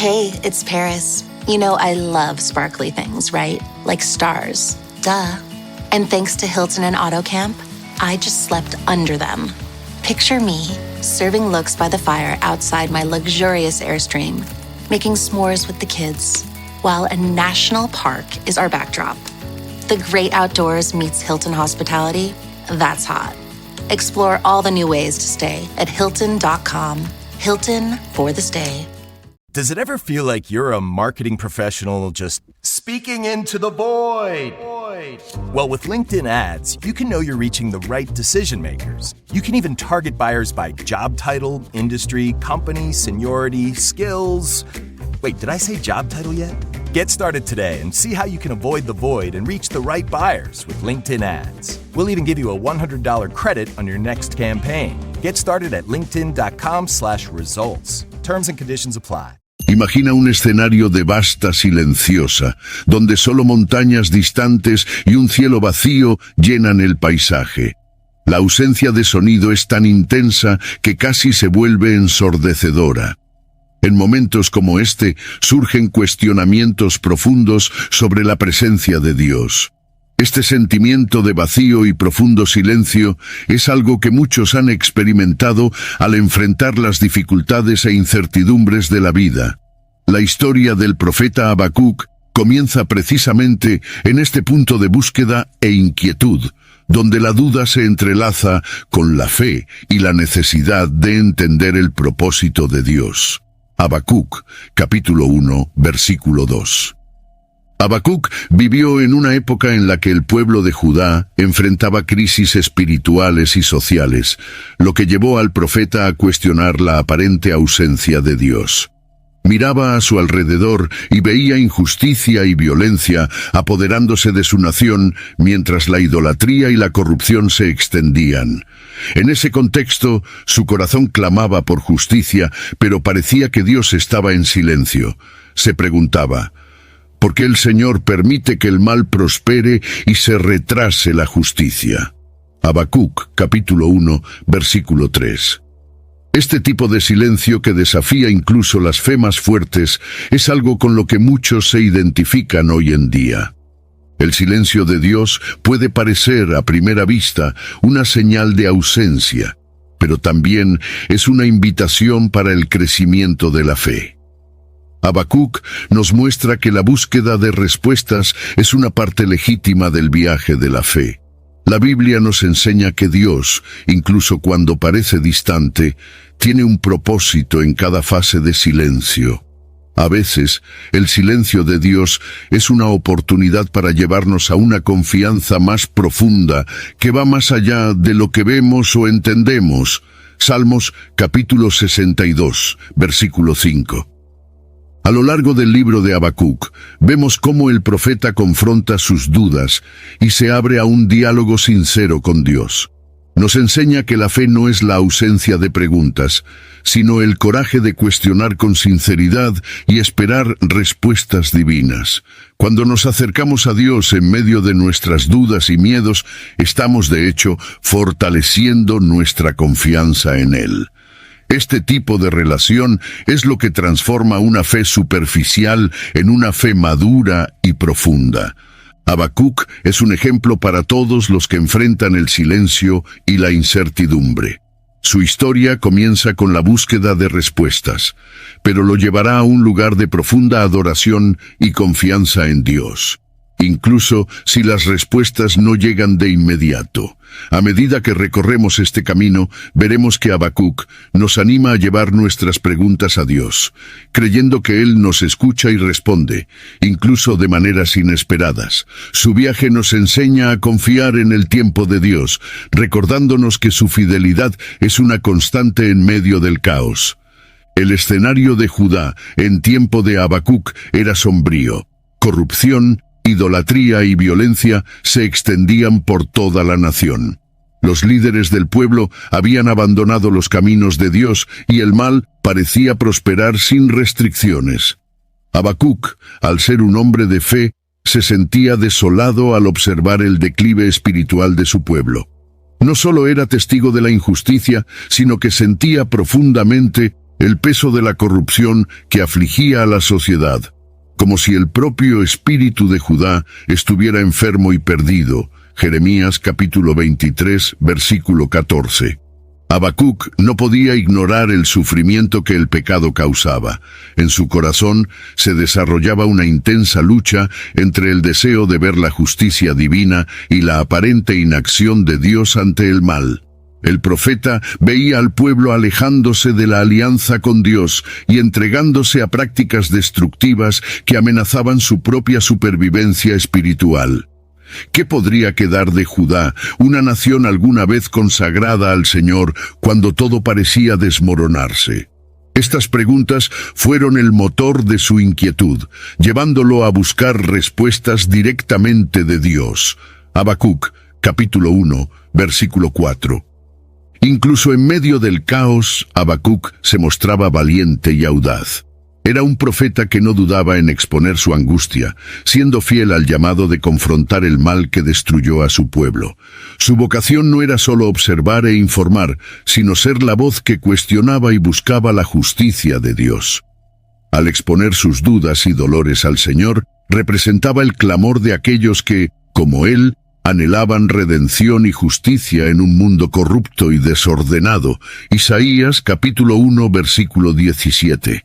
Hey, it's Paris. You know I love sparkly things, right? Like stars. Duh. And thanks to Hilton and AutoCamp, I just slept under them. Picture me, serving looks by the fire outside my luxurious Airstream, making s'mores with the kids, while a national park is our backdrop. The great outdoors meets Hilton hospitality. That's hot. Explore all the new ways to stay at Hilton.com. Hilton for the stay. Does it ever feel like you're a marketing professional just speaking into the void? Well, with LinkedIn ads, you can know you're reaching the right decision makers. You can even target buyers by job title, industry, company, seniority, skills. Wait, did I say job title yet? Get started today and see how you can avoid the void and reach the right buyers with LinkedIn ads. We'll even give you a $100 credit on your next campaign. Get started at linkedin.com/results. Terms and conditions apply. Imagina un escenario de vasta silenciosa, donde solo montañas distantes y un cielo vacío llenan el paisaje. La ausencia de sonido es tan intensa que casi se vuelve ensordecedora. En momentos como este surgen cuestionamientos profundos sobre la presencia de Dios. Este sentimiento de vacío y profundo silencio es algo que muchos han experimentado al enfrentar las dificultades e incertidumbres de la vida. La historia del profeta Habacuc comienza precisamente en este punto de búsqueda e inquietud, donde la duda se entrelaza con la fe y la necesidad de entender el propósito de Dios. Habacuc, capítulo 1, versículo 2. Habacuc vivió en una época en la que el pueblo de Judá enfrentaba crisis espirituales y sociales, lo que llevó al profeta a cuestionar la aparente ausencia de Dios. Miraba a su alrededor y veía injusticia y violencia apoderándose de su nación mientras la idolatría y la corrupción se extendían. En ese contexto, su corazón clamaba por justicia, pero parecía que Dios estaba en silencio. Se preguntaba, ¿por qué el Señor permite que el mal prospere y se retrase la justicia? Habacuc, capítulo 1, versículo 3. Este tipo de silencio que desafía incluso las fe más fuertes es algo con lo que muchos se identifican hoy en día. El silencio de Dios puede parecer, a primera vista, una señal de ausencia, pero también es una invitación para el crecimiento de la fe. Habacuc nos muestra que la búsqueda de respuestas es una parte legítima del viaje de la fe. La Biblia nos enseña que Dios, incluso cuando parece distante, tiene un propósito en cada fase de silencio. A veces, el silencio de Dios es una oportunidad para llevarnos a una confianza más profunda que va más allá de lo que vemos o entendemos. Salmos capítulo 62, versículo 5. A lo largo del libro de Habacuc, vemos cómo el profeta confronta sus dudas y se abre a un diálogo sincero con Dios. Nos enseña que la fe no es la ausencia de preguntas, sino el coraje de cuestionar con sinceridad y esperar respuestas divinas. Cuando nos acercamos a Dios en medio de nuestras dudas y miedos, estamos de hecho fortaleciendo nuestra confianza en Él. Este tipo de relación es lo que transforma una fe superficial en una fe madura y profunda. Habacuc es un ejemplo para todos los que enfrentan el silencio y la incertidumbre. Su historia comienza con la búsqueda de respuestas, pero lo llevará a un lugar de profunda adoración y confianza en Dios. Incluso si las respuestas no llegan de inmediato. A medida que recorremos este camino, veremos que Habacuc nos anima a llevar nuestras preguntas a Dios, creyendo que Él nos escucha y responde, incluso de maneras inesperadas. Su viaje nos enseña a confiar en el tiempo de Dios, recordándonos que su fidelidad es una constante en medio del caos. El escenario de Judá en tiempo de Habacuc era sombrío. Corrupción, idolatría y violencia se extendían por toda la nación. Los líderes del pueblo habían abandonado los caminos de Dios y el mal parecía prosperar sin restricciones. Habacuc, al ser un hombre de fe, se sentía desolado al observar el declive espiritual de su pueblo. No solo era testigo de la injusticia, sino que sentía profundamente el peso de la corrupción que afligía a la sociedad, como si el propio espíritu de Judá estuviera enfermo y perdido. Jeremías capítulo 23, versículo 14. Habacuc no podía ignorar el sufrimiento que el pecado causaba. En su corazón se desarrollaba una intensa lucha entre el deseo de ver la justicia divina y la aparente inacción de Dios ante el mal. El profeta veía al pueblo alejándose de la alianza con Dios y entregándose a prácticas destructivas que amenazaban su propia supervivencia espiritual. ¿Qué podría quedar de Judá, una nación alguna vez consagrada al Señor, cuando todo parecía desmoronarse? Estas preguntas fueron el motor de su inquietud, llevándolo a buscar respuestas directamente de Dios. Habacuc, capítulo 1, versículo 4. Incluso en medio del caos, Habacuc se mostraba valiente y audaz. Era un profeta que no dudaba en exponer su angustia, siendo fiel al llamado de confrontar el mal que destruyó a su pueblo. Su vocación no era solo observar e informar, sino ser la voz que cuestionaba y buscaba la justicia de Dios. Al exponer sus dudas y dolores al Señor, representaba el clamor de aquellos que, como él, anhelaban redención y justicia en un mundo corrupto y desordenado. Isaías capítulo 1 versículo 17.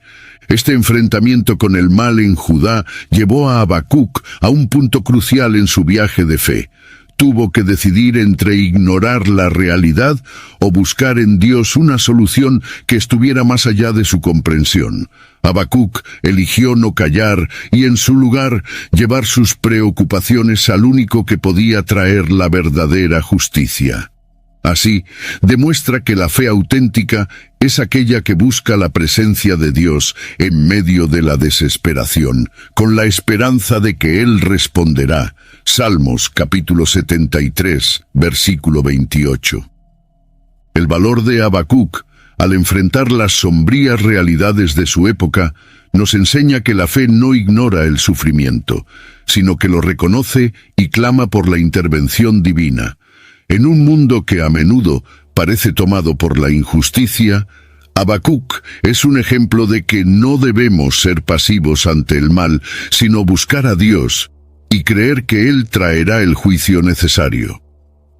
Este enfrentamiento con el mal en Judá llevó a Habacuc a un punto crucial en su viaje de fe. Tuvo que decidir entre ignorar la realidad o buscar en Dios una solución que estuviera más allá de su comprensión. Habacuc eligió no callar y en su lugar llevar sus preocupaciones al único que podía traer la verdadera justicia. Así, demuestra que la fe auténtica es aquella que busca la presencia de Dios en medio de la desesperación, con la esperanza de que Él responderá. Salmos capítulo 73, versículo 28. El valor de Habacuc, al enfrentar las sombrías realidades de su época, nos enseña que la fe no ignora el sufrimiento, sino que lo reconoce y clama por la intervención divina. En un mundo que a menudo parece tomado por la injusticia, Habacuc es un ejemplo de que no debemos ser pasivos ante el mal, sino buscar a Dios y creer que Él traerá el juicio necesario.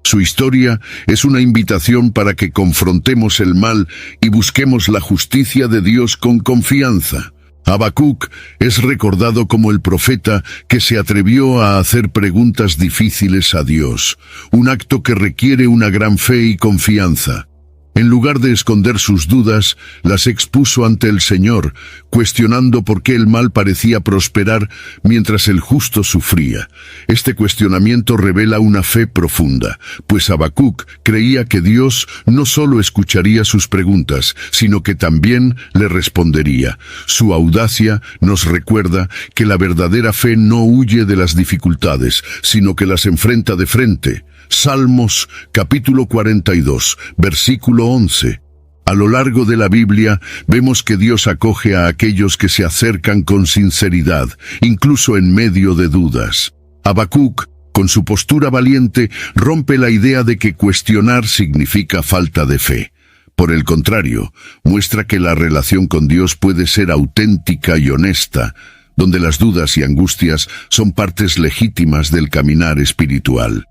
Su historia es una invitación para que confrontemos el mal y busquemos la justicia de Dios con confianza. Habacuc es recordado como el profeta que se atrevió a hacer preguntas difíciles a Dios, un acto que requiere una gran fe y confianza. En lugar de esconder sus dudas, las expuso ante el Señor, cuestionando por qué el mal parecía prosperar mientras el justo sufría. Este cuestionamiento revela una fe profunda, pues Habacuc creía que Dios no solo escucharía sus preguntas, sino que también le respondería. Su audacia nos recuerda que la verdadera fe no huye de las dificultades, sino que las enfrenta de frente. Salmos capítulo 42, versículo 11. A lo largo de la Biblia vemos que Dios acoge a aquellos que se acercan con sinceridad, incluso en medio de dudas. Habacuc, con su postura valiente, rompe la idea de que cuestionar significa falta de fe. Por el contrario, muestra que la relación con Dios puede ser auténtica y honesta, donde las dudas y angustias son partes legítimas del caminar espiritual.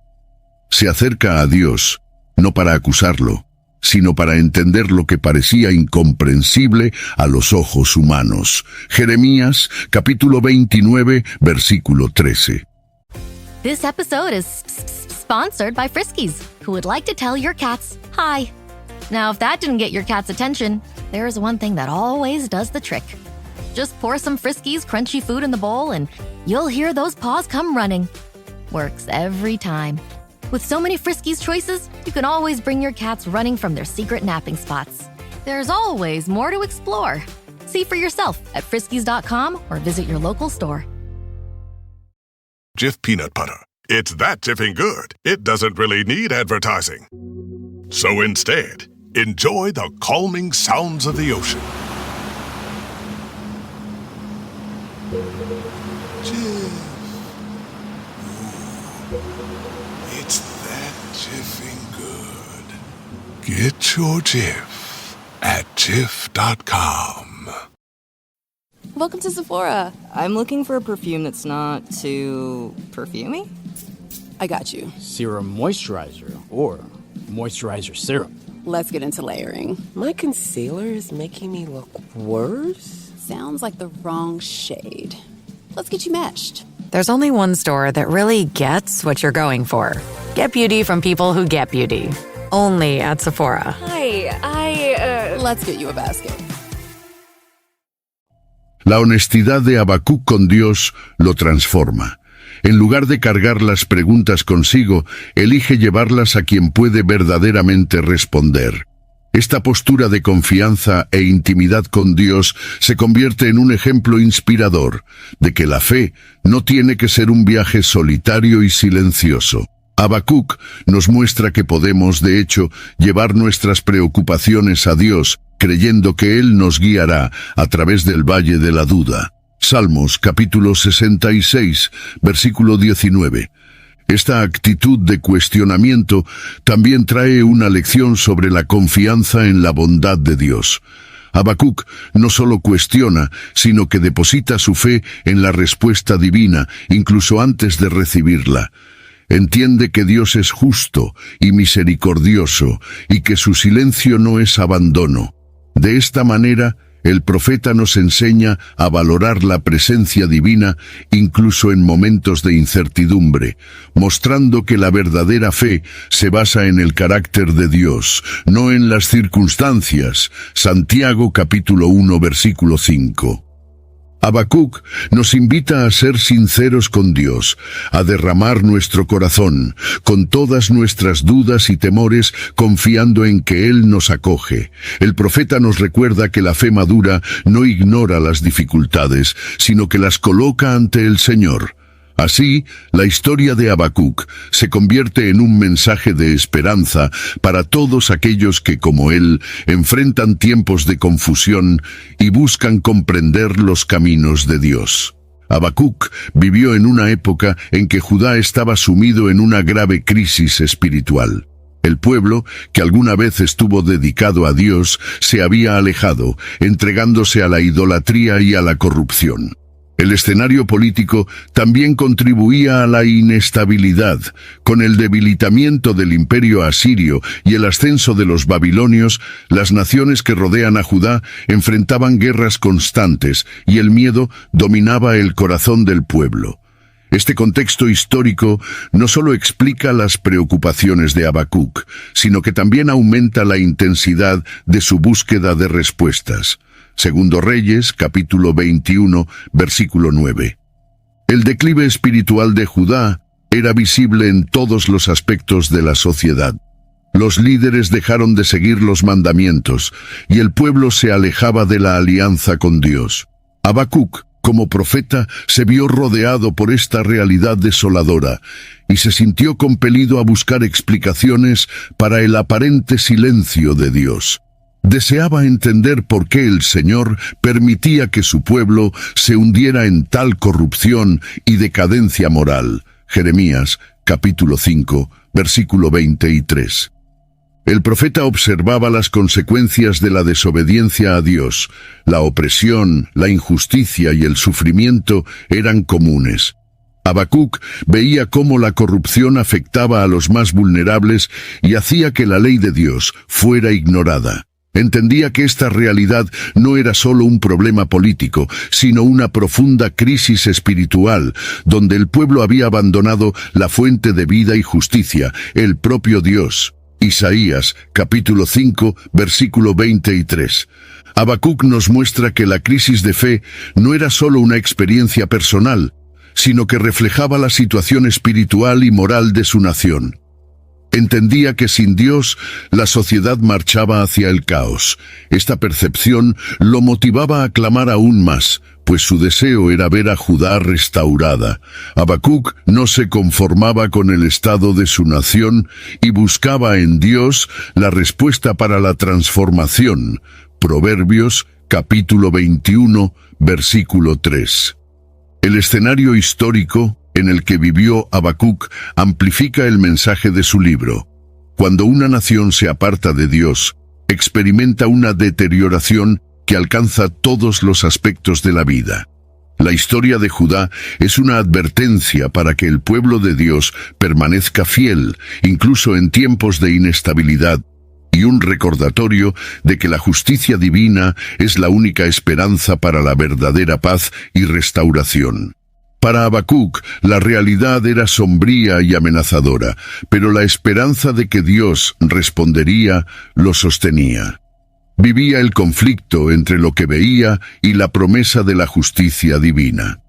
Se acerca a Dios, no para acusarlo, sino para entender lo que parecía incomprensible a los ojos humanos. Jeremías, capítulo 29, versículo 13. This episode is sponsored by Friskies, who would like to tell your cats hi. Now, if that didn't get your cat's attention, there is one thing that always does the trick. Just pour some Friskies crunchy food in the bowl and you'll hear those paws come running. Works every time. With so many Friskies choices, you can always bring your cats running from their secret napping spots. There's always more to explore. See for yourself at friskies.com or visit your local store. Jif peanut butter. It's that jiffing good, it doesn't really need advertising. So instead, enjoy the calming sounds of the ocean. Jif. It's that jiffing good. Get your Jif at Jif.com. Welcome to Sephora. I'm looking for a perfume that's not too perfumey. I got you. Serum moisturizer or moisturizer serum. Let's get into layering. My concealer is making me look worse? Sounds like the wrong shade. Let's get you matched. There's only one store that really gets what you're going for. Get beauty from people who get beauty. Only at Sephora. Hi, Let's get you a basket. La honestidad de Habacuc con Dios lo transforma. En lugar de cargar las preguntas consigo, elige llevarlas a quien puede verdaderamente responder. Esta postura de confianza e intimidad con Dios se convierte en un ejemplo inspirador de que la fe no tiene que ser un viaje solitario y silencioso. Habacuc nos muestra que podemos, de hecho, llevar nuestras preocupaciones a Dios, creyendo que Él nos guiará a través del valle de la duda. Salmos capítulo 66, versículo 19. Esta actitud de cuestionamiento también trae una lección sobre la confianza en la bondad de Dios. Habacuc no solo cuestiona, sino que deposita su fe en la respuesta divina, incluso antes de recibirla. Entiende que Dios es justo y misericordioso, y que su silencio no es abandono. De esta manera, el profeta nos enseña a valorar la presencia divina incluso en momentos de incertidumbre, mostrando que la verdadera fe se basa en el carácter de Dios, no en las circunstancias. Santiago capítulo 1 versículo 5. Habacuc nos invita a ser sinceros con Dios, a derramar nuestro corazón, con todas nuestras dudas y temores, confiando en que Él nos acoge. El profeta nos recuerda que la fe madura no ignora las dificultades, sino que las coloca ante el Señor. Así, la historia de Habacuc se convierte en un mensaje de esperanza para todos aquellos que, como él, enfrentan tiempos de confusión y buscan comprender los caminos de Dios. Habacuc vivió en una época en que Judá estaba sumido en una grave crisis espiritual. El pueblo, que alguna vez estuvo dedicado a Dios, se había alejado, entregándose a la idolatría y a la corrupción. El escenario político también contribuía a la inestabilidad. Con el debilitamiento del imperio asirio y el ascenso de los babilonios, las naciones que rodean a Judá enfrentaban guerras constantes y el miedo dominaba el corazón del pueblo. Este contexto histórico no solo explica las preocupaciones de Habacuc, sino que también aumenta la intensidad de su búsqueda de respuestas. Segundo Reyes, capítulo 21, versículo 9. El declive espiritual de Judá era visible en todos los aspectos de la sociedad. Los líderes dejaron de seguir los mandamientos, y el pueblo se alejaba de la alianza con Dios. Habacuc, como profeta, se vio rodeado por esta realidad desoladora, y se sintió compelido a buscar explicaciones para el aparente silencio de Dios. Deseaba entender por qué el Señor permitía que su pueblo se hundiera en tal corrupción y decadencia moral. Jeremías, capítulo 5, versículo 23. El profeta observaba las consecuencias de la desobediencia a Dios. La opresión, la injusticia y el sufrimiento eran comunes. Habacuc veía cómo la corrupción afectaba a los más vulnerables y hacía que la ley de Dios fuera ignorada. Entendía que esta realidad no era solo un problema político, sino una profunda crisis espiritual, donde el pueblo había abandonado la fuente de vida y justicia, el propio Dios. Isaías, capítulo 5, versículo 23. Habacuc nos muestra que la crisis de fe no era solo una experiencia personal, sino que reflejaba la situación espiritual y moral de su nación. Entendía que sin Dios, la sociedad marchaba hacia el caos. Esta percepción lo motivaba a clamar aún más, pues su deseo era ver a Judá restaurada. Habacuc no se conformaba con el estado de su nación y buscaba en Dios la respuesta para la transformación. Proverbios, capítulo 21, versículo 3. El escenario histórico en el que vivió Habacuc amplifica el mensaje de su libro. Cuando una nación se aparta de Dios, experimenta una deterioración que alcanza todos los aspectos de la vida. La historia de Judá es una advertencia para que el pueblo de Dios permanezca fiel, incluso en tiempos de inestabilidad, y un recordatorio de que la justicia divina es la única esperanza para la verdadera paz y restauración. Para Habacuc, la realidad era sombría y amenazadora, pero la esperanza de que Dios respondería lo sostenía. Vivía el conflicto entre lo que veía y la promesa de la justicia divina.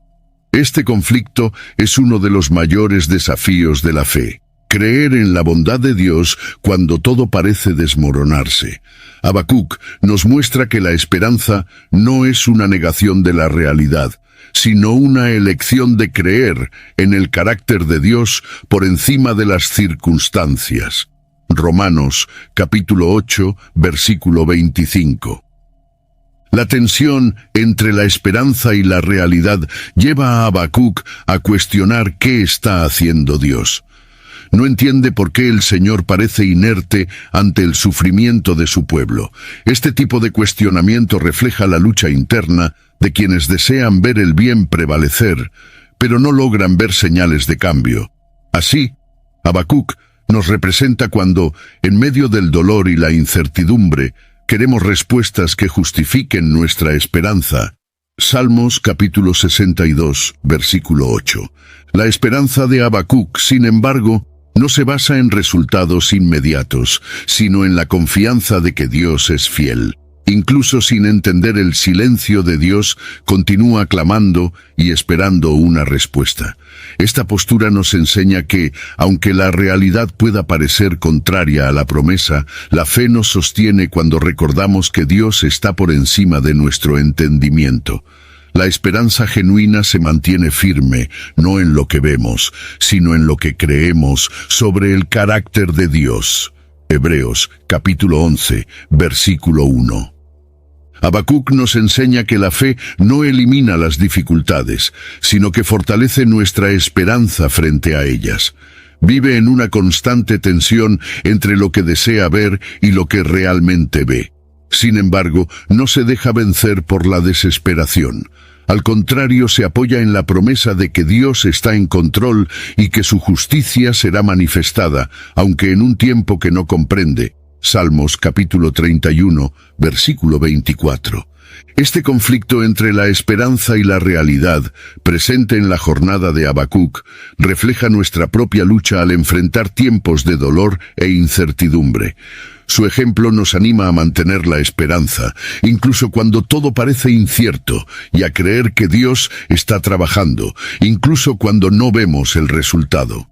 Este conflicto es uno de los mayores desafíos de la fe. Creer en la bondad de Dios cuando todo parece desmoronarse. Habacuc nos muestra que la esperanza no es una negación de la realidad, sino una elección de creer en el carácter de Dios por encima de las circunstancias. Romanos, capítulo 8, versículo 25. La tensión entre la esperanza y la realidad lleva a Habacuc a cuestionar qué está haciendo Dios. No entiende por qué el Señor parece inerte ante el sufrimiento de su pueblo. Este tipo de cuestionamiento refleja la lucha interna de quienes desean ver el bien prevalecer, pero no logran ver señales de cambio. Así, Habacuc nos representa cuando, en medio del dolor y la incertidumbre, queremos respuestas que justifiquen nuestra esperanza. Salmos capítulo 62, versículo 8. La esperanza de Habacuc, sin embargo, no se basa en resultados inmediatos, sino en la confianza de que Dios es fiel. Incluso sin entender el silencio de Dios, continúa clamando y esperando una respuesta. Esta postura nos enseña que, aunque la realidad pueda parecer contraria a la promesa, la fe nos sostiene cuando recordamos que Dios está por encima de nuestro entendimiento. La esperanza genuina se mantiene firme, no en lo que vemos, sino en lo que creemos sobre el carácter de Dios. Hebreos, capítulo 11, versículo 1. Habacuc nos enseña que la fe no elimina las dificultades, sino que fortalece nuestra esperanza frente a ellas. Vive en una constante tensión entre lo que desea ver y lo que realmente ve. Sin embargo, no se deja vencer por la desesperación. Al contrario, se apoya en la promesa de que Dios está en control y que su justicia será manifestada, aunque en un tiempo que no comprende. Salmos capítulo 31, versículo 24. Este conflicto entre la esperanza y la realidad, presente en la jornada de Habacuc, refleja nuestra propia lucha al enfrentar tiempos de dolor e incertidumbre. Su ejemplo nos anima a mantener la esperanza, incluso cuando todo parece incierto, y a creer que Dios está trabajando, incluso cuando no vemos el resultado.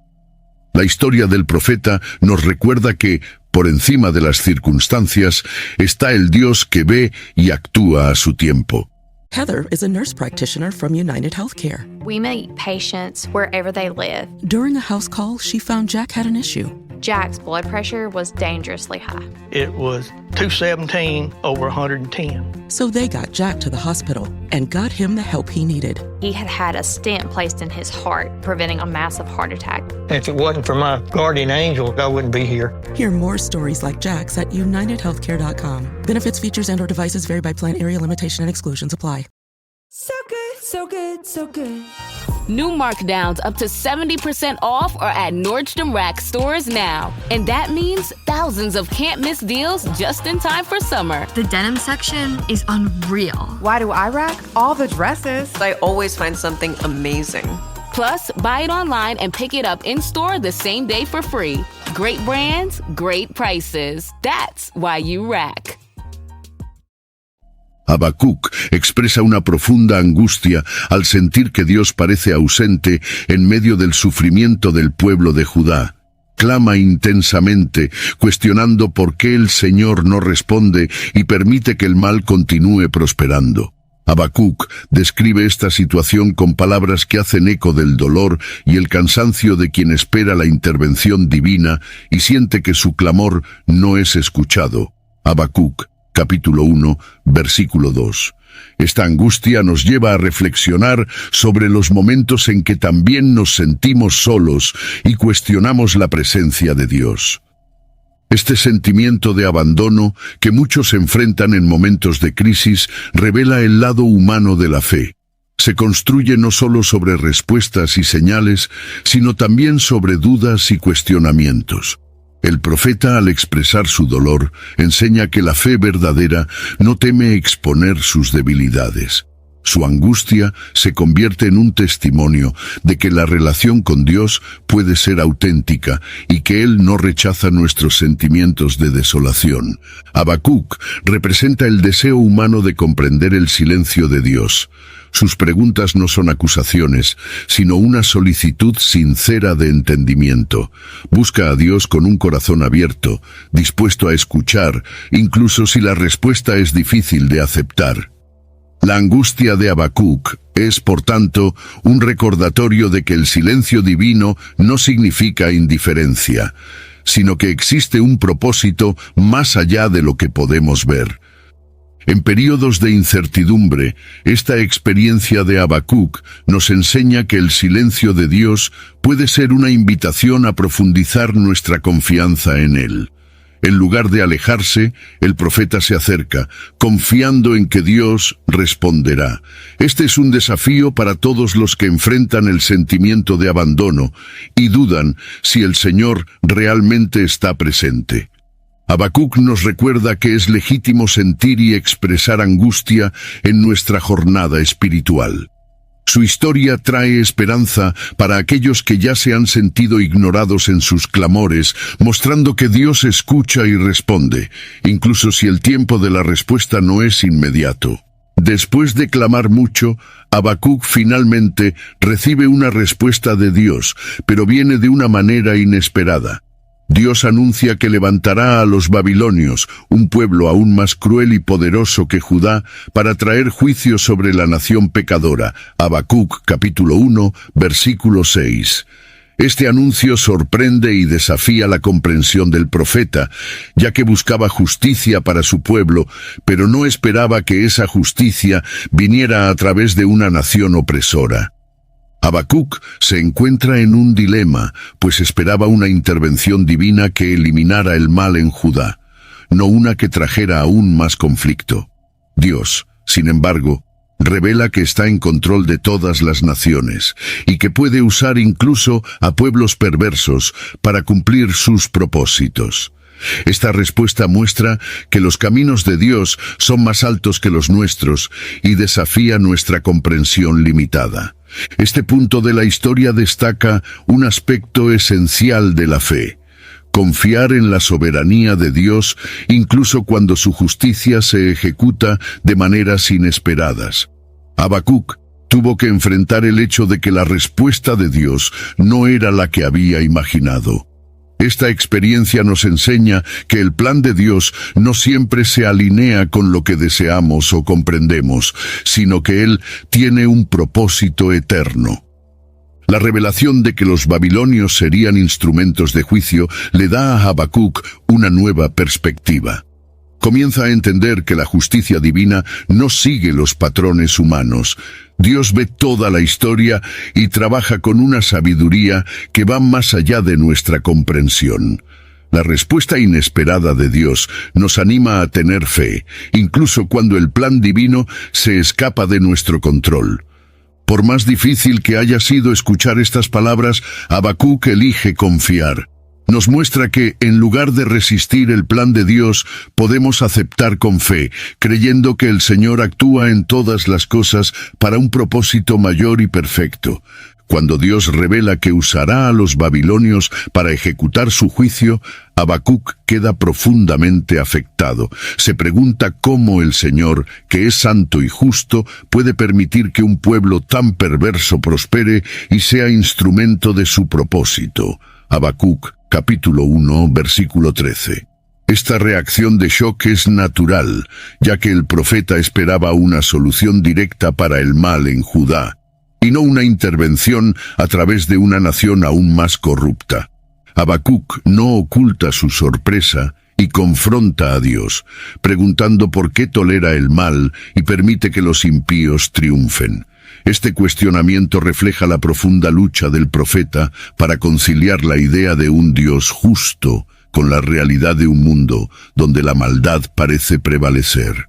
La historia del profeta nos recuerda que, por encima de las circunstancias, está el Dios que ve y actúa a su tiempo. Heather is a nurse practitioner from United Healthcare. We meet patients wherever they live. During a house call, she found Jack had an issue. Jack's blood pressure was dangerously high. It was 217 over 110. So they got Jack to the hospital and got him the help he needed. He had a stent placed in his heart, preventing a massive heart attack. If it wasn't for my guardian angel, I wouldn't be here. Hear more stories like Jack's at UnitedHealthcare.com. Benefits, features, and/or devices vary by plan, area limitation, and exclusions apply. So good, so good, so good. New markdowns up to 70% off are at Nordstrom Rack stores now. And that means thousands of can't-miss deals just in time for summer. The denim section is unreal. Why do I rack? All the dresses. I always find something amazing. Plus, buy it online and pick it up in-store the same day for free. Great brands, great prices. That's why you rack. Habacuc expresa una profunda angustia al sentir que Dios parece ausente en medio del sufrimiento del pueblo de Judá. Clama intensamente, cuestionando por qué el Señor no responde y permite que el mal continúe prosperando. Habacuc describe esta situación con palabras que hacen eco del dolor y el cansancio de quien espera la intervención divina y siente que su clamor no es escuchado. Habacuc, capítulo 1, versículo 2. Esta angustia nos lleva a reflexionar sobre los momentos en que también nos sentimos solos y cuestionamos la presencia de Dios. Este sentimiento de abandono que muchos enfrentan en momentos de crisis revela el lado humano de la fe. Se construye no solo sobre respuestas y señales, sino también sobre dudas y cuestionamientos. El profeta, al expresar su dolor, enseña que la fe verdadera no teme exponer sus debilidades. Su angustia se convierte en un testimonio de que la relación con Dios puede ser auténtica y que Él no rechaza nuestros sentimientos de desolación. Habacuc representa el deseo humano de comprender el silencio de Dios. Sus preguntas no son acusaciones, sino una solicitud sincera de entendimiento. Busca a Dios con un corazón abierto, dispuesto a escuchar, incluso si la respuesta es difícil de aceptar. La angustia de Habacuc es, por tanto, un recordatorio de que el silencio divino no significa indiferencia, sino que existe un propósito más allá de lo que podemos ver. En períodos de incertidumbre, esta experiencia de Habacuc nos enseña que el silencio de Dios puede ser una invitación a profundizar nuestra confianza en Él. En lugar de alejarse, el profeta se acerca, confiando en que Dios responderá. Este es un desafío para todos los que enfrentan el sentimiento de abandono y dudan si el Señor realmente está presente. Habacuc nos recuerda que es legítimo sentir y expresar angustia en nuestra jornada espiritual. Su historia trae esperanza para aquellos que ya se han sentido ignorados en sus clamores, mostrando que Dios escucha y responde, incluso si el tiempo de la respuesta no es inmediato. Después de clamar mucho, Habacuc finalmente recibe una respuesta de Dios, pero viene de una manera inesperada. Dios anuncia que levantará a los babilonios, un pueblo aún más cruel y poderoso que Judá, para traer juicio sobre la nación pecadora. Habacuc, capítulo 1, versículo 6. Este anuncio sorprende y desafía la comprensión del profeta, ya que buscaba justicia para su pueblo, pero no esperaba que esa justicia viniera a través de una nación opresora. Habacuc se encuentra en un dilema, pues esperaba una intervención divina que eliminara el mal en Judá, no una que trajera aún más conflicto. Dios, sin embargo, revela que está en control de todas las naciones y que puede usar incluso a pueblos perversos para cumplir sus propósitos. Esta respuesta muestra que los caminos de Dios son más altos que los nuestros y desafía nuestra comprensión limitada. Este punto de la historia destaca un aspecto esencial de la fe: confiar en la soberanía de Dios incluso cuando su justicia se ejecuta de maneras inesperadas. Habacuc tuvo que enfrentar el hecho de que la respuesta de Dios no era la que había imaginado. Esta experiencia nos enseña que el plan de Dios no siempre se alinea con lo que deseamos o comprendemos, sino que Él tiene un propósito eterno. La revelación de que los babilonios serían instrumentos de juicio le da a Habacuc una nueva perspectiva. Comienza a entender que la justicia divina no sigue los patrones humanos. Dios ve toda la historia y trabaja con una sabiduría que va más allá de nuestra comprensión. La respuesta inesperada de Dios nos anima a tener fe, incluso cuando el plan divino se escapa de nuestro control. Por más difícil que haya sido escuchar estas palabras, Habacuc elige confiar. Nos muestra que, en lugar de resistir el plan de Dios, podemos aceptar con fe, creyendo que el Señor actúa en todas las cosas para un propósito mayor y perfecto. Cuando Dios revela que usará a los babilonios para ejecutar su juicio, Habacuc queda profundamente afectado. Se pregunta cómo el Señor, que es santo y justo, puede permitir que un pueblo tan perverso prospere y sea instrumento de su propósito. Habacuc, capítulo 1, versículo 13. Esta reacción de shock es natural, ya que el profeta esperaba una solución directa para el mal en Judá, y no una intervención a través de una nación aún más corrupta. Habacuc no oculta su sorpresa y confronta a Dios, preguntando por qué tolera el mal y permite que los impíos triunfen. Este cuestionamiento refleja la profunda lucha del profeta para conciliar la idea de un Dios justo con la realidad de un mundo donde la maldad parece prevalecer.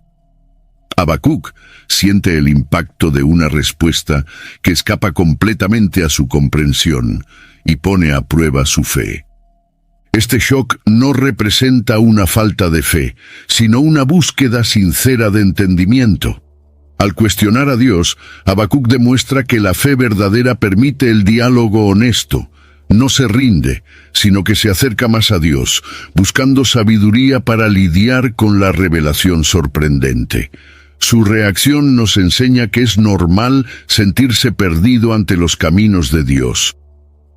Habacuc siente el impacto de una respuesta que escapa completamente a su comprensión y pone a prueba su fe. Este shock no representa una falta de fe, sino una búsqueda sincera de entendimiento. Al cuestionar a Dios, Habacuc demuestra que la fe verdadera permite el diálogo honesto. No se rinde, sino que se acerca más a Dios, buscando sabiduría para lidiar con la revelación sorprendente. Su reacción nos enseña que es normal sentirse perdido ante los caminos de Dios.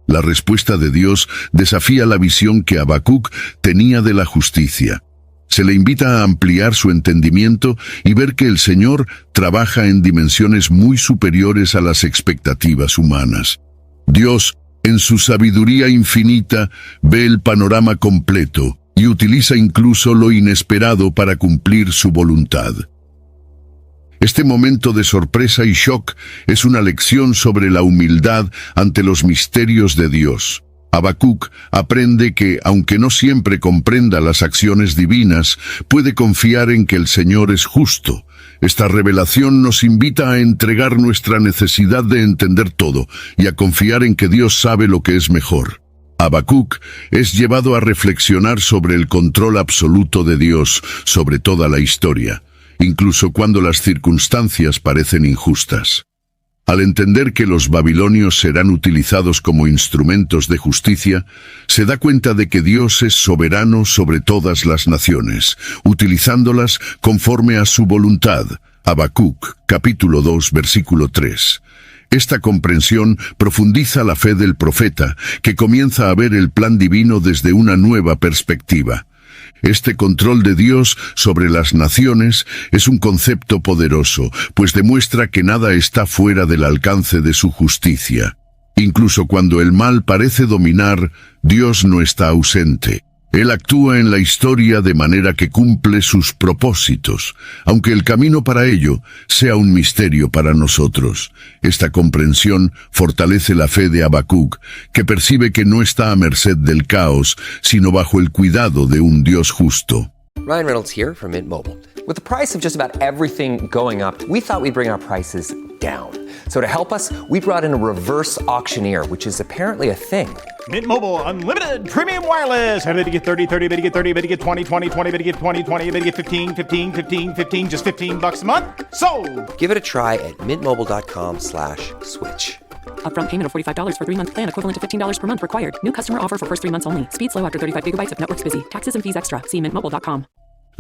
La respuesta de Dios desafía la visión que Habacuc tenía de la justicia. Se le invita a ampliar su entendimiento y ver que el Señor trabaja en dimensiones muy superiores a las expectativas humanas. Dios, en su sabiduría infinita, ve el panorama completo y utiliza incluso lo inesperado para cumplir su voluntad. Este momento de sorpresa y shock es una lección sobre la humildad ante los misterios de Dios. Habacuc aprende que, aunque no siempre comprenda las acciones divinas, puede confiar en que el Señor es justo. Esta revelación nos invita a entregar nuestra necesidad de entender todo y a confiar en que Dios sabe lo que es mejor. Habacuc es llevado a reflexionar sobre el control absoluto de Dios sobre toda la historia, incluso cuando las circunstancias parecen injustas. Al entender que los babilonios serán utilizados como instrumentos de justicia, se da cuenta de que Dios es soberano sobre todas las naciones, utilizándolas conforme a su voluntad. Habacuc, capítulo 2, versículo 3. Esta comprensión profundiza la fe del profeta, que comienza a ver el plan divino desde una nueva perspectiva. Este control de Dios sobre las naciones es un concepto poderoso, pues demuestra que nada está fuera del alcance de su justicia. Incluso cuando el mal parece dominar, Dios no está ausente. Él actúa en la historia de manera que cumple sus propósitos, aunque el camino para ello sea un misterio para nosotros. Esta comprensión fortalece la fe de Habacuc, que percibe que no está a merced del caos, sino bajo el cuidado de un Dios justo. Ryan Reynolds here from Mint Mobile. With the price of just about everything going up, we thought we'd bring our prices down. So to help us, we brought in a reverse auctioneer, which is apparently a thing. Mint Mobile Unlimited Premium Wireless. How to get 30, 30, bit to get 30, bit to get 20, 20, 20, bit to get 20, 20, bit to get 15, 15, 15, 15, just $15 a month? Sold! Give it a try at mintmobile.com/switch. Upfront payment of $45 for 3-month plan equivalent to $15 per month required. New customer offer for first 3 months only. Speed slow after 35 gigabytes if network's busy. Taxes and fees extra. See mintmobile.com.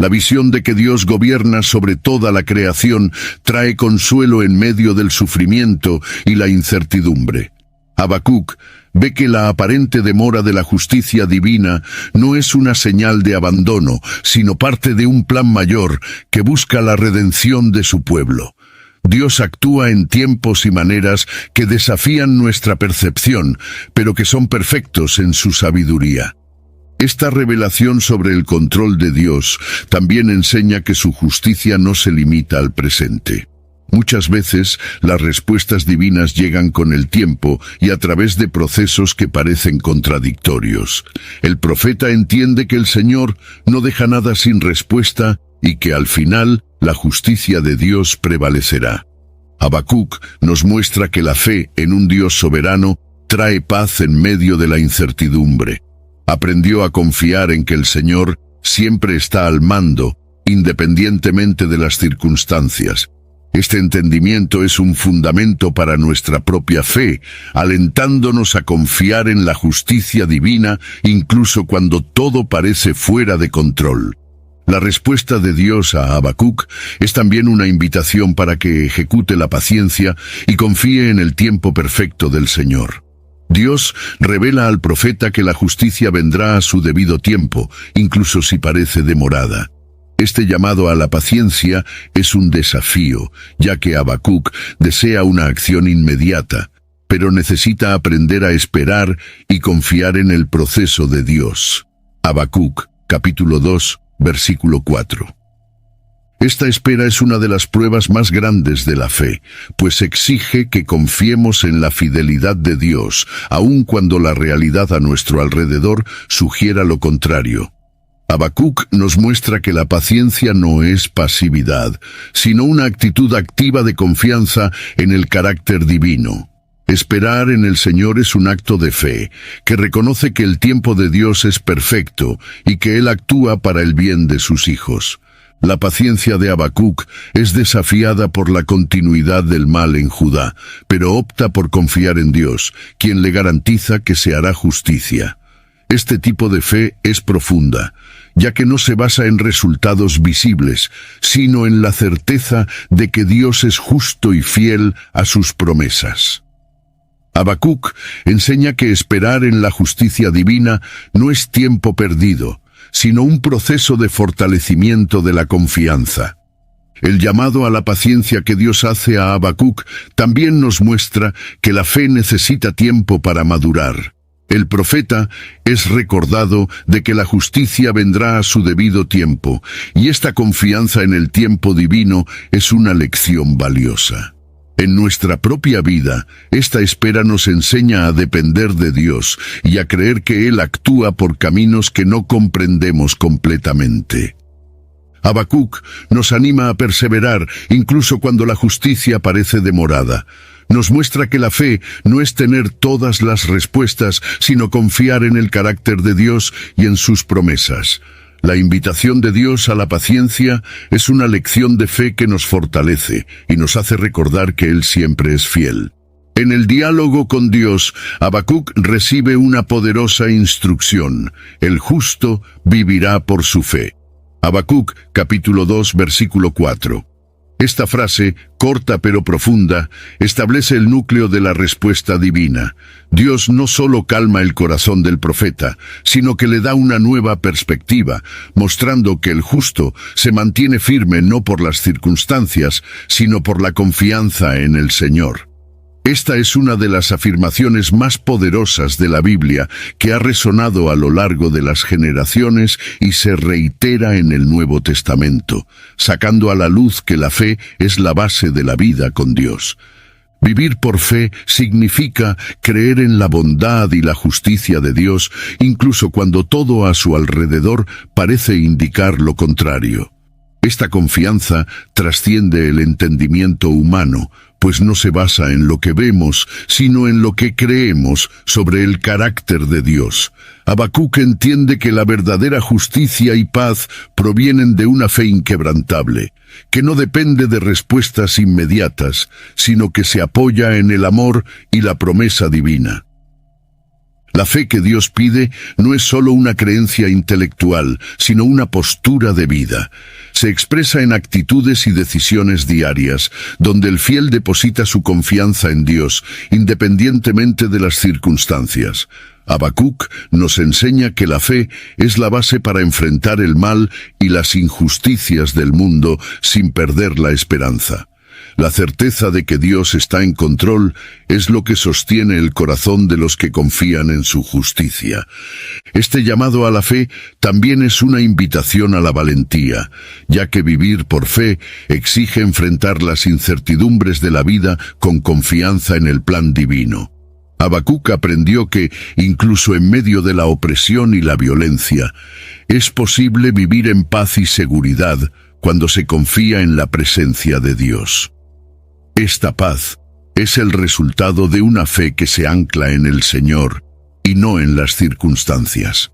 La visión de que Dios gobierna sobre toda la creación trae consuelo en medio del sufrimiento y la incertidumbre. Habacuc ve que la aparente demora de la justicia divina no es una señal de abandono, sino parte de un plan mayor que busca la redención de su pueblo. Dios actúa en tiempos y maneras que desafían nuestra percepción, pero que son perfectos en su sabiduría. Esta revelación sobre el control de Dios también enseña que su justicia no se limita al presente. Muchas veces las respuestas divinas llegan con el tiempo y a través de procesos que parecen contradictorios. El profeta entiende que el Señor no deja nada sin respuesta y que al final la justicia de Dios prevalecerá. Habacuc nos muestra que la fe en un Dios soberano trae paz en medio de la incertidumbre. Aprendió a confiar en que el Señor siempre está al mando, independientemente de las circunstancias. Este entendimiento es un fundamento para nuestra propia fe, alentándonos a confiar en la justicia divina incluso cuando todo parece fuera de control. La respuesta de Dios a Habacuc es también una invitación para que ejecute la paciencia y confíe en el tiempo perfecto del Señor. Dios revela al profeta que la justicia vendrá a su debido tiempo, incluso si parece demorada. Este llamado a la paciencia es un desafío, ya que Habacuc desea una acción inmediata, pero necesita aprender a esperar y confiar en el proceso de Dios. Habacuc, capítulo 2, versículo 4. Esta espera es una de las pruebas más grandes de la fe, pues exige que confiemos en la fidelidad de Dios, aun cuando la realidad a nuestro alrededor sugiera lo contrario. Habacuc nos muestra que la paciencia no es pasividad, sino una actitud activa de confianza en el carácter divino. Esperar en el Señor es un acto de fe, que reconoce que el tiempo de Dios es perfecto y que Él actúa para el bien de sus hijos. La paciencia de Habacuc es desafiada por la continuidad del mal en Judá, pero opta por confiar en Dios, quien le garantiza que se hará justicia. Este tipo de fe es profunda, ya que no se basa en resultados visibles, sino en la certeza de que Dios es justo y fiel a sus promesas. Habacuc enseña que esperar en la justicia divina no es tiempo perdido, sino un proceso de fortalecimiento de la confianza. El llamado a la paciencia que Dios hace a Habacuc también nos muestra que la fe necesita tiempo para madurar. El profeta es recordado de que la justicia vendrá a su debido tiempo, y esta confianza en el tiempo divino es una lección valiosa. En nuestra propia vida, esta espera nos enseña a depender de Dios y a creer que Él actúa por caminos que no comprendemos completamente. Habacuc nos anima a perseverar incluso cuando la justicia parece demorada. Nos muestra que la fe no es tener todas las respuestas, sino confiar en el carácter de Dios y en sus promesas. La invitación de Dios a la paciencia es una lección de fe que nos fortalece y nos hace recordar que Él siempre es fiel. En el diálogo con Dios, Habacuc recibe una poderosa instrucción: el justo vivirá por su fe. Habacuc, capítulo 2, versículo 4. Esta frase, corta pero profunda, establece el núcleo de la respuesta divina. Dios no solo calma el corazón del profeta, sino que le da una nueva perspectiva, mostrando que el justo se mantiene firme no por las circunstancias, sino por la confianza en el Señor. Esta es una de las afirmaciones más poderosas de la Biblia que ha resonado a lo largo de las generaciones y se reitera en el Nuevo Testamento, sacando a la luz que la fe es la base de la vida con Dios. Vivir por fe significa creer en la bondad y la justicia de Dios, incluso cuando todo a su alrededor parece indicar lo contrario. Esta confianza trasciende el entendimiento humano, pues no se basa en lo que vemos, sino en lo que creemos sobre el carácter de Dios. Habacuc entiende que la verdadera justicia y paz provienen de una fe inquebrantable, que no depende de respuestas inmediatas, sino que se apoya en el amor y la promesa divina. La fe que Dios pide no es solo una creencia intelectual, sino una postura de vida. Se expresa en actitudes y decisiones diarias, donde el fiel deposita su confianza en Dios, independientemente de las circunstancias. Habacuc nos enseña que la fe es la base para enfrentar el mal y las injusticias del mundo sin perder la esperanza. La certeza de que Dios está en control es lo que sostiene el corazón de los que confían en su justicia. Este llamado a la fe también es una invitación a la valentía, ya que vivir por fe exige enfrentar las incertidumbres de la vida con confianza en el plan divino. Habacuc aprendió que, incluso en medio de la opresión y la violencia, es posible vivir en paz y seguridad cuando se confía en la presencia de Dios. Esta paz es el resultado de una fe que se ancla en el Señor y no en las circunstancias.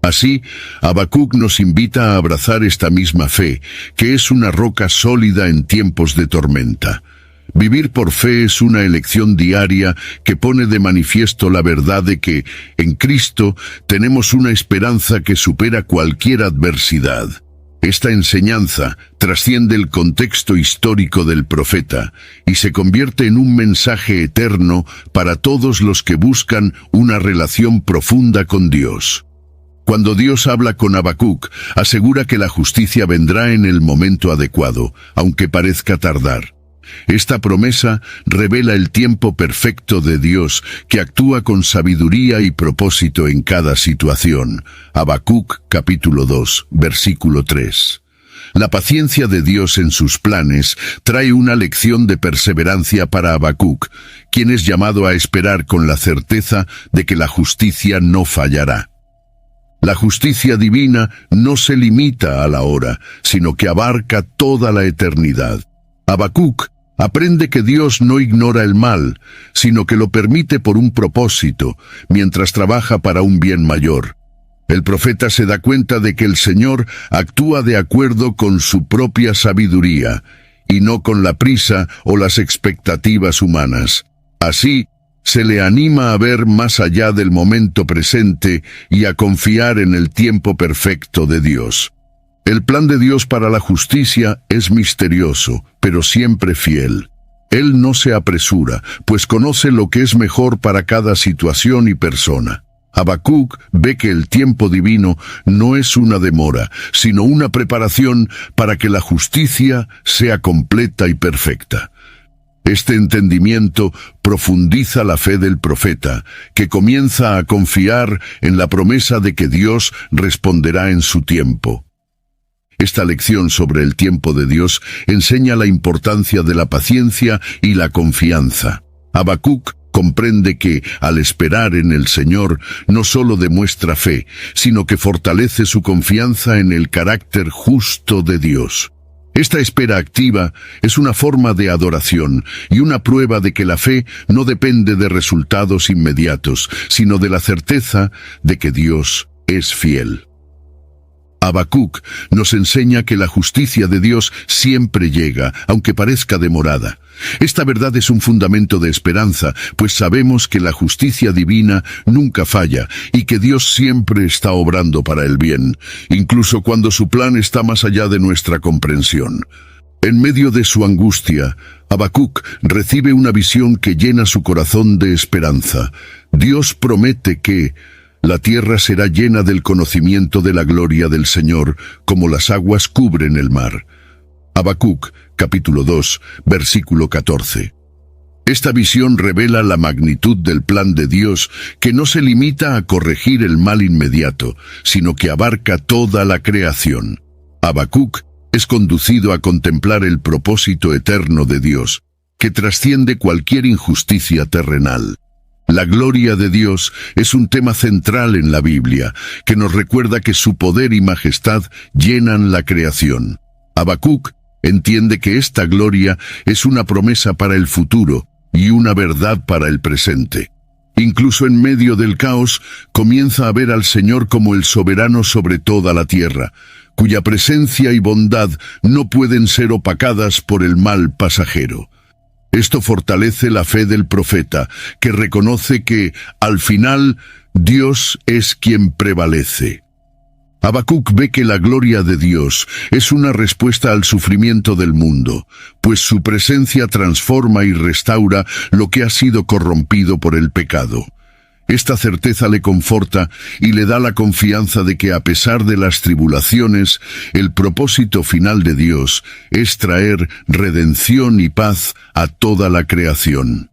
Así, Habacuc nos invita a abrazar esta misma fe, que es una roca sólida en tiempos de tormenta. Vivir por fe es una elección diaria que pone de manifiesto la verdad de que, en Cristo, tenemos una esperanza que supera cualquier adversidad. Esta enseñanza trasciende el contexto histórico del profeta y se convierte en un mensaje eterno para todos los que buscan una relación profunda con Dios. Cuando Dios habla con Habacuc, asegura que la justicia vendrá en el momento adecuado, aunque parezca tardar. Esta promesa revela el tiempo perfecto de Dios, que actúa con sabiduría y propósito en cada situación. Habacuc, capítulo 2, versículo 3. La paciencia de Dios en sus planes trae una lección de perseverancia para Habacuc, quien es llamado a esperar con la certeza de que la justicia no fallará. La justicia divina no se limita a la hora, sino que abarca toda la eternidad. Habacuc aprende que Dios no ignora el mal, sino que lo permite por un propósito, mientras trabaja para un bien mayor. El profeta se da cuenta de que el Señor actúa de acuerdo con su propia sabiduría, y no con la prisa o las expectativas humanas. Así, se le anima a ver más allá del momento presente y a confiar en el tiempo perfecto de Dios. El plan de Dios para la justicia es misterioso, pero siempre fiel. Él no se apresura, pues conoce lo que es mejor para cada situación y persona. Habacuc ve que el tiempo divino no es una demora, sino una preparación para que la justicia sea completa y perfecta. Este entendimiento profundiza la fe del profeta, que comienza a confiar en la promesa de que Dios responderá en su tiempo. Esta lección sobre el tiempo de Dios enseña la importancia de la paciencia y la confianza. Habacuc comprende que, al esperar en el Señor, no solo demuestra fe, sino que fortalece su confianza en el carácter justo de Dios. Esta espera activa es una forma de adoración y una prueba de que la fe no depende de resultados inmediatos, sino de la certeza de que Dios es fiel. Habacuc nos enseña que la justicia de Dios siempre llega, aunque parezca demorada. Esta verdad es un fundamento de esperanza, pues sabemos que la justicia divina nunca falla y que Dios siempre está obrando para el bien, incluso cuando su plan está más allá de nuestra comprensión. En medio de su angustia, Habacuc recibe una visión que llena su corazón de esperanza. Dios promete que la tierra será llena del conocimiento de la gloria del Señor, como las aguas cubren el mar. Habacuc, capítulo 2, versículo 14. Esta visión revela la magnitud del plan de Dios, que no se limita a corregir el mal inmediato, sino que abarca toda la creación. Habacuc es conducido a contemplar el propósito eterno de Dios, que trasciende cualquier injusticia terrenal. La gloria de Dios es un tema central en la Biblia, que nos recuerda que su poder y majestad llenan la creación. Habacuc entiende que esta gloria es una promesa para el futuro y una verdad para el presente. Incluso en medio del caos, comienza a ver al Señor como el soberano sobre toda la tierra, cuya presencia y bondad no pueden ser opacadas por el mal pasajero. Esto fortalece la fe del profeta, que reconoce que, al final, Dios es quien prevalece. Habacuc ve que la gloria de Dios es una respuesta al sufrimiento del mundo, pues su presencia transforma y restaura lo que ha sido corrompido por el pecado. Esta certeza le conforta y le da la confianza de que, a pesar de las tribulaciones, el propósito final de Dios es traer redención y paz a toda la creación.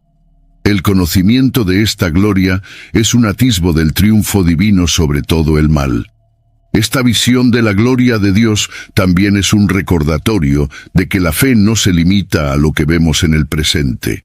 El conocimiento de esta gloria es un atisbo del triunfo divino sobre todo el mal. Esta visión de la gloria de Dios también es un recordatorio de que la fe no se limita a lo que vemos en el presente.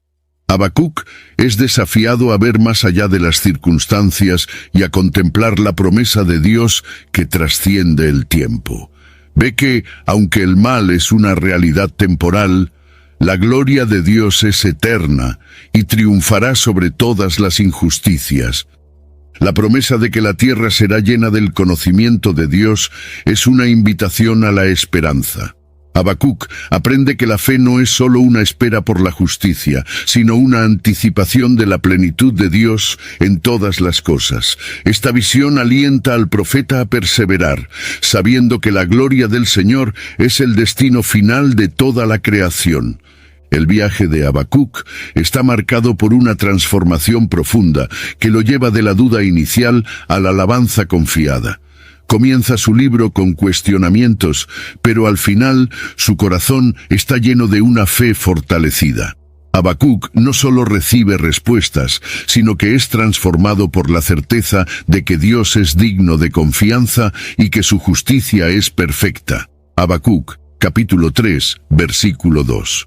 Habacuc es desafiado a ver más allá de las circunstancias y a contemplar la promesa de Dios que trasciende el tiempo. Ve que, aunque el mal es una realidad temporal, la gloria de Dios es eterna y triunfará sobre todas las injusticias. La promesa de que la tierra será llena del conocimiento de Dios es una invitación a la esperanza. Habacuc aprende que la fe no es solo una espera por la justicia, sino una anticipación de la plenitud de Dios en todas las cosas. Esta visión alienta al profeta a perseverar, sabiendo que la gloria del Señor es el destino final de toda la creación. El viaje de Habacuc está marcado por una transformación profunda que lo lleva de la duda inicial a la alabanza confiada. Comienza su libro con cuestionamientos, pero al final su corazón está lleno de una fe fortalecida. Habacuc no solo recibe respuestas, sino que es transformado por la certeza de que Dios es digno de confianza y que su justicia es perfecta. Habacuc capítulo 3, versículo 2.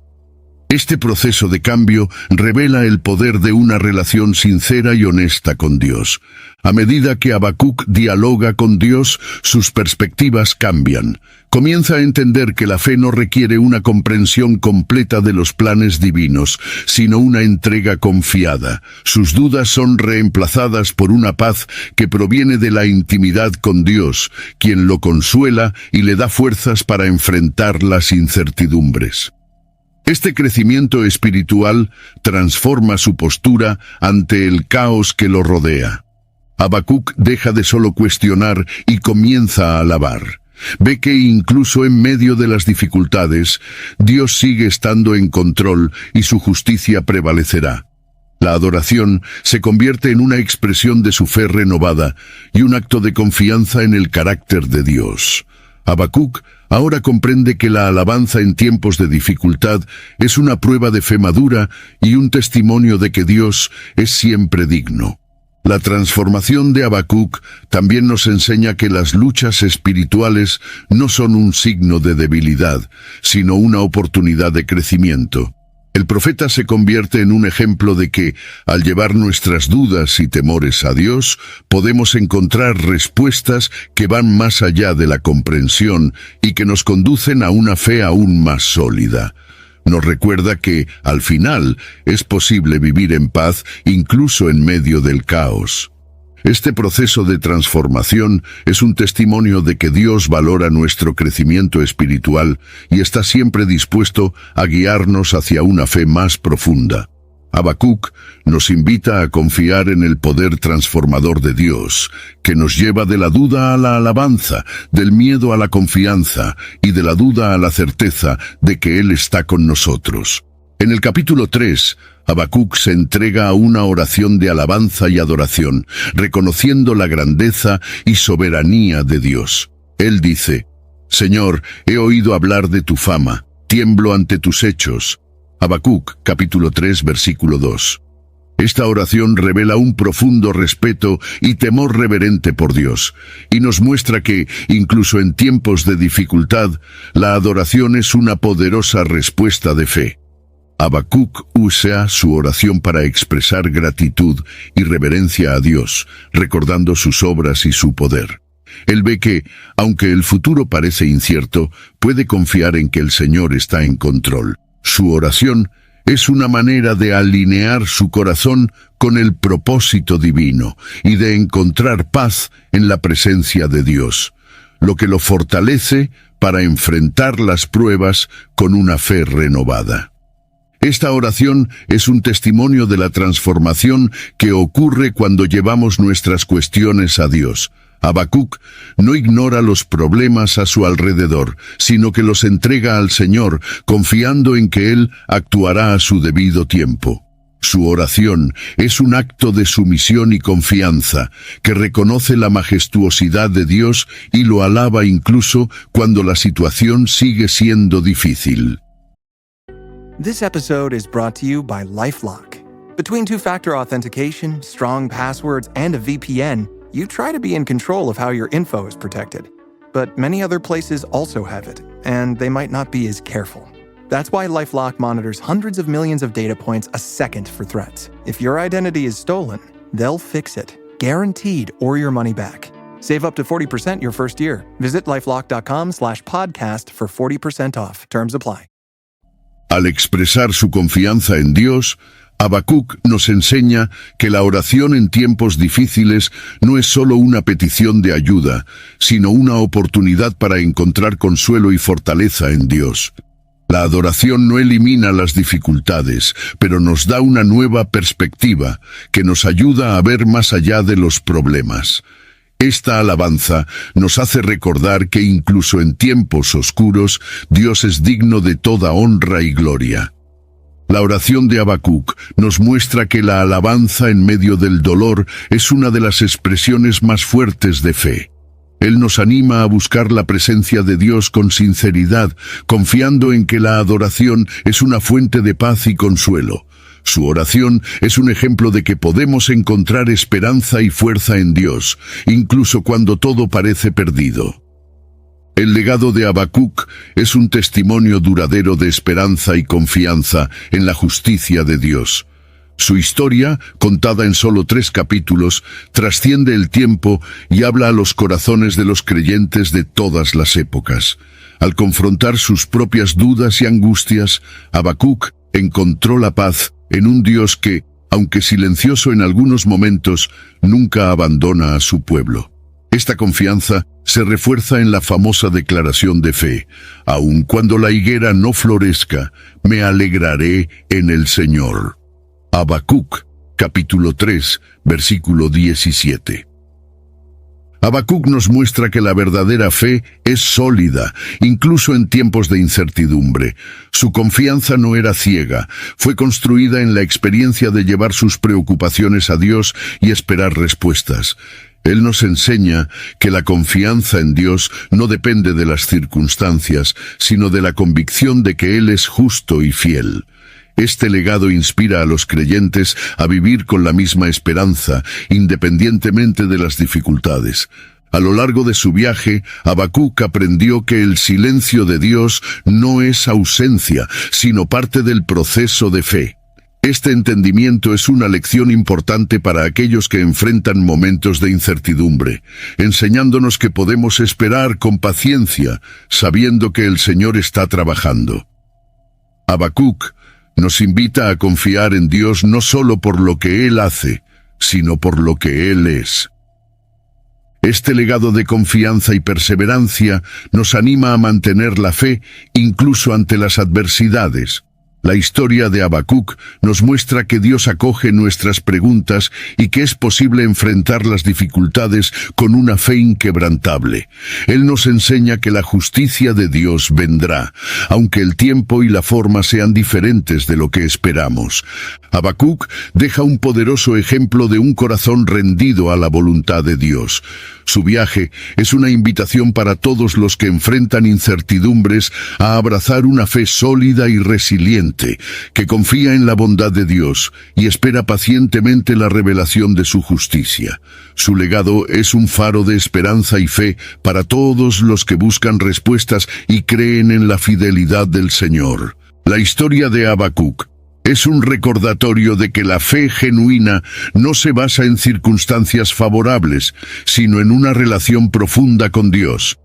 Este proceso de cambio revela el poder de una relación sincera y honesta con Dios. A medida que Habacuc dialoga con Dios, sus perspectivas cambian. Comienza a entender que la fe no requiere una comprensión completa de los planes divinos, sino una entrega confiada. Sus dudas son reemplazadas por una paz que proviene de la intimidad con Dios, quien lo consuela y le da fuerzas para enfrentar las incertidumbres. Este crecimiento espiritual transforma su postura ante el caos que lo rodea. Habacuc deja de solo cuestionar y comienza a alabar. Ve que incluso en medio de las dificultades, Dios sigue estando en control y su justicia prevalecerá. La adoración se convierte en una expresión de su fe renovada y un acto de confianza en el carácter de Dios. Habacuc ahora comprende que la alabanza en tiempos de dificultad es una prueba de fe madura y un testimonio de que Dios es siempre digno. La transformación de Habacuc también nos enseña que las luchas espirituales no son un signo de debilidad, sino una oportunidad de crecimiento. El profeta se convierte en un ejemplo de que, al llevar nuestras dudas y temores a Dios, podemos encontrar respuestas que van más allá de la comprensión y que nos conducen a una fe aún más sólida. Nos recuerda que, al final, es posible vivir en paz incluso en medio del caos. Este proceso de transformación es un testimonio de que Dios valora nuestro crecimiento espiritual y está siempre dispuesto a guiarnos hacia una fe más profunda. Habacuc nos invita a confiar en el poder transformador de Dios, que nos lleva de la duda a la alabanza, del miedo a la confianza y de la duda a la certeza de que Él está con nosotros. En el capítulo 3, Habacuc se entrega a una oración de alabanza y adoración, reconociendo la grandeza y soberanía de Dios. Él dice: Señor, he oído hablar de tu fama, tiemblo ante tus hechos. Habacuc, capítulo 3, versículo 2. Esta oración revela un profundo respeto y temor reverente por Dios, y nos muestra que, incluso en tiempos de dificultad, la adoración es una poderosa respuesta de fe. Habacuc usa su oración para expresar gratitud y reverencia a Dios, recordando sus obras y su poder. Él ve que, aunque el futuro parece incierto, puede confiar en que el Señor está en control. Su oración es una manera de alinear su corazón con el propósito divino y de encontrar paz en la presencia de Dios, lo que lo fortalece para enfrentar las pruebas con una fe renovada. Esta oración es un testimonio de la transformación que ocurre cuando llevamos nuestras cuestiones a Dios. Habacuc no ignora los problemas a su alrededor, sino que los entrega al Señor, confiando en que Él actuará a su debido tiempo. Su oración es un acto de sumisión y confianza, que reconoce la majestuosidad de Dios y lo alaba incluso cuando la situación sigue siendo difícil. This episode is brought to you by LifeLock. Between two-factor authentication, strong passwords, and a VPN, you try to be in control of how your info is protected. But many other places also have it, and they might not be as careful. That's why LifeLock monitors hundreds of millions of data points a second for threats. If your identity is stolen, they'll fix it, guaranteed, or your money back. Save up to 40% your first year. Visit LifeLock.com/podcast for 40% off. Terms apply. Al expresar su confianza en Dios, Habacuc nos enseña que la oración en tiempos difíciles no es solo una petición de ayuda, sino una oportunidad para encontrar consuelo y fortaleza en Dios. La adoración no elimina las dificultades, pero nos da una nueva perspectiva que nos ayuda a ver más allá de los problemas. Esta alabanza nos hace recordar que incluso en tiempos oscuros, Dios es digno de toda honra y gloria. La oración de Habacuc nos muestra que la alabanza en medio del dolor es una de las expresiones más fuertes de fe. Él nos anima a buscar la presencia de Dios con sinceridad, confiando en que la adoración es una fuente de paz y consuelo. Su oración es un ejemplo de que podemos encontrar esperanza y fuerza en Dios, incluso cuando todo parece perdido. El legado de Habacuc es un testimonio duradero de esperanza y confianza en la justicia de Dios. Su historia, contada en solo 3 capítulos, trasciende el tiempo y habla a los corazones de los creyentes de todas las épocas. Al confrontar sus propias dudas y angustias, Habacuc encontró la paz en un Dios que, aunque silencioso en algunos momentos, nunca abandona a su pueblo. Esta confianza se refuerza en la famosa declaración de fe: aun cuando la higuera no florezca, me alegraré en el Señor. Habacuc, capítulo 3, versículo 17. Habacuc nos muestra que la verdadera fe es sólida, incluso en tiempos de incertidumbre. Su confianza no era ciega, fue construida en la experiencia de llevar sus preocupaciones a Dios y esperar respuestas. Él nos enseña que la confianza en Dios no depende de las circunstancias, sino de la convicción de que Él es justo y fiel. Este legado inspira a los creyentes a vivir con la misma esperanza, independientemente de las dificultades. A lo largo de su viaje, Habacuc aprendió que el silencio de Dios no es ausencia, sino parte del proceso de fe. Este entendimiento es una lección importante para aquellos que enfrentan momentos de incertidumbre, enseñándonos que podemos esperar con paciencia, sabiendo que el Señor está trabajando. Habacuc nos invita a confiar en Dios no solo por lo que Él hace, sino por lo que Él es. Este legado de confianza y perseverancia nos anima a mantener la fe incluso ante las adversidades. La historia de Habacuc nos muestra que Dios acoge nuestras preguntas y que es posible enfrentar las dificultades con una fe inquebrantable. Él nos enseña que la justicia de Dios vendrá, aunque el tiempo y la forma sean diferentes de lo que esperamos. Habacuc deja un poderoso ejemplo de un corazón rendido a la voluntad de Dios. Su viaje es una invitación para todos los que enfrentan incertidumbres a abrazar una fe sólida y resiliente, que confía en la bondad de Dios y espera pacientemente la revelación de su justicia. Su legado es un faro de esperanza y fe para todos los que buscan respuestas y creen en la fidelidad del Señor. La historia de Habacuc es un recordatorio de que la fe genuina no se basa en circunstancias favorables, sino en una relación profunda con Dios.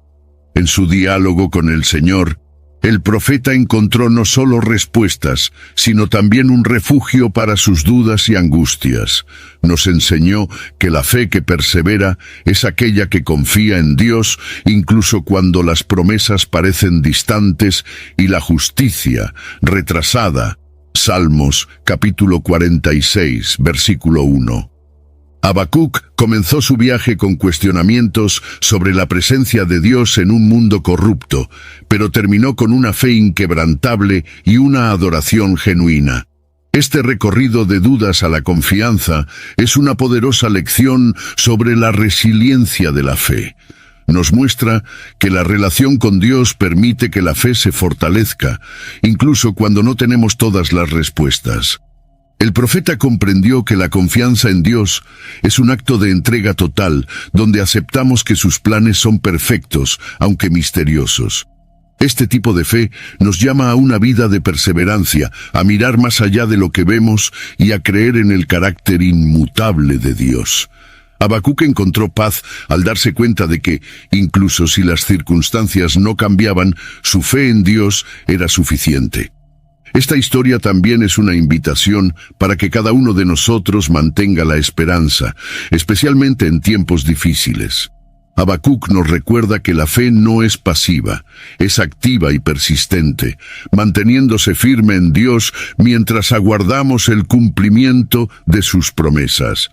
En su diálogo con el Señor, el profeta encontró no solo respuestas, sino también un refugio para sus dudas y angustias. Nos enseñó que la fe que persevera es aquella que confía en Dios, incluso cuando las promesas parecen distantes y la justicia retrasada. Salmos, capítulo 46, versículo 1. Habacuc comenzó su viaje con cuestionamientos sobre la presencia de Dios en un mundo corrupto, pero terminó con una fe inquebrantable y una adoración genuina. Este recorrido de dudas a la confianza es una poderosa lección sobre la resiliencia de la fe. Nos muestra que la relación con Dios permite que la fe se fortalezca, incluso cuando no tenemos todas las respuestas. El profeta comprendió que la confianza en Dios es un acto de entrega total, donde aceptamos que sus planes son perfectos, aunque misteriosos. Este tipo de fe nos llama a una vida de perseverancia, a mirar más allá de lo que vemos y a creer en el carácter inmutable de Dios. Habacuc encontró paz al darse cuenta de que, incluso si las circunstancias no cambiaban, su fe en Dios era suficiente. Esta historia también es una invitación para que cada uno de nosotros mantenga la esperanza, especialmente en tiempos difíciles. Habacuc nos recuerda que la fe no es pasiva, es activa y persistente, manteniéndose firme en Dios mientras aguardamos el cumplimiento de sus promesas.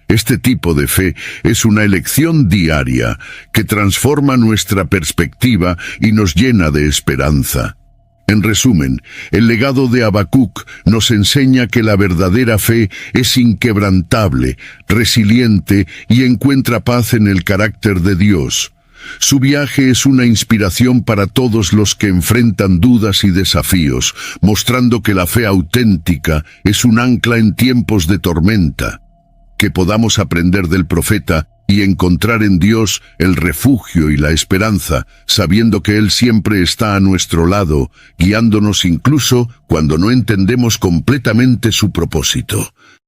Este tipo de fe es una elección diaria que transforma nuestra perspectiva y nos llena de esperanza. En resumen, el legado de Habacuc nos enseña que la verdadera fe es inquebrantable, resiliente y encuentra paz en el carácter de Dios. Su viaje es una inspiración para todos los que enfrentan dudas y desafíos, mostrando que la fe auténtica es un ancla en tiempos de tormenta. Que podamos aprender del profeta y encontrar en Dios el refugio y la esperanza, sabiendo que Él siempre está a nuestro lado, guiándonos incluso cuando no entendemos completamente su propósito.